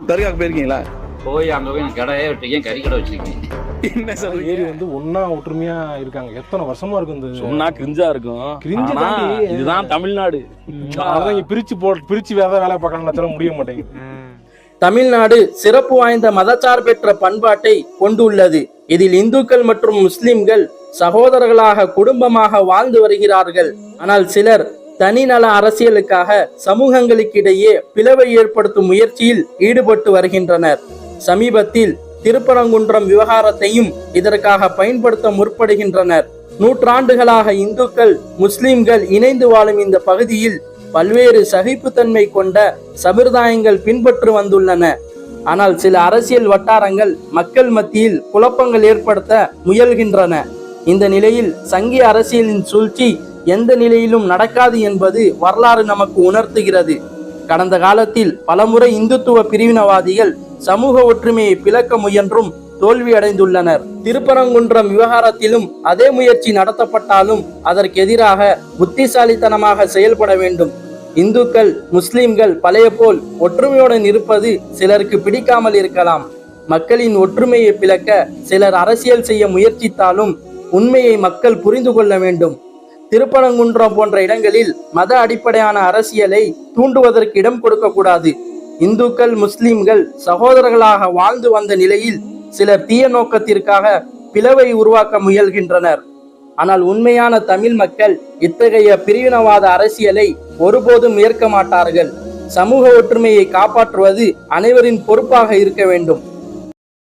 தர்காக்கு போயிருக்கீங்களா? போய் அங்க போய் கடையே வச்சிருக்கேன், கறி கடை வச்சிருக்கேன். என்ன சொல்றீங்க? ஏரி வந்து ஒன்னா ஒற்றுமையா இருக்காங்க. எத்தனை வருஷமா இருக்கும் இந்த சொன்னா கிரிஞ்சா இருக்கும். கிரிஞ்சு ஆனா தாண்டி இதுதான் தமிழ்நாடு. அதான் இங்க பிரிச்சு வேலை பார்க்கணும் முடிய மாட்டேங்குது. தமிழ்நாடு சிறப்பு வாய்ந்த மதச்சார்பற்ற பண்பாட்டை கொண்டுள்ளது. இதில் இந்துக்கள் மற்றும் முஸ்லிம்கள் சகோதரர்களாக குடும்பமாக வாழ்ந்து வருகிறார்கள். ஆனால் சிலர் தனிநல அரசியலுக்காக சமூகங்களுக்கிடையே பிளவை ஏற்படுத்தும் முயற்சியில் ஈடுபட்டு வருகின்றனர். சமீபத்தில் திருப்பரங்குன்றம் விவகாரத்தையும் இதற்காக பயன்படுத்த முற்படுகின்றனர். நூற்றாண்டுகளாக இந்துக்கள் முஸ்லிம்கள் இணைந்து வாழும் இந்த பகுதியில் பல்வேறு சகிப்புத்தன்மை கொண்ட சம்பிரதாயங்கள் பின்பற்று வந்துள்ளன. ஆனால் சில அரசியல் வட்டாரங்கள் மக்கள் மத்தியில் குழப்பங்கள் ஏற்படுத்த முயல்கின்றன. இந்த நிலையில் சங்கிய அரசியலின் சூழ்ச்சி எந்த நிலையிலும் நடக்காது என்பது வரலாறு நமக்கு உணர்த்துகிறது. கடந்த காலத்தில் பலமுறை இந்துத்துவ பிரிவினவாதிகள் சமூக ஒற்றுமையை பிளக்க முயன்றும் தோல்வி அடைந்துள்ளனர். திருப்பரங்குன்றம் விவகாரத்திலும் அதே முயற்சி நடத்தப்பட்டாலும் அதற்கு எதிராக புத்திசாலித்தனமாக செயல்பட வேண்டும். இந்துக்கள் முஸ்லிம்கள் பழைய போல் ஒற்றுமையுடன் இருப்பது சிலருக்கு பிடிக்காமல் இருக்கலாம். மக்களின் ஒற்றுமையை பிளக்க சிலர் அரசியல் செய்ய முயற்சித்தாலும் உண்மையை மக்கள் புரிந்து கொள்ள வேண்டும். திருப்பரங்குன்றம் போன்ற இடங்களில் மத அடிப்படையான அரசியலை தூண்டுவதற்கு இடம் கொடுக்க கூடாது. இந்துக்கள் முஸ்லிம்கள் சகோதரர்களாக வாழ்ந்து வந்த நிலையில் சிலர் தீய நோக்கத்திற்காக பிளவை உருவாக்க முயல்கின்றனர். ஆனால் உண்மையான தமிழ் மக்கள் இத்தகைய பிரிவினவாத அரசியலை ஒருபோதும் ஏற்க மாட்டார்கள். சமூக ஒற்றுமையை காப்பாற்றுவது அனைவரின் பொறுப்பாக இருக்க வேண்டும்.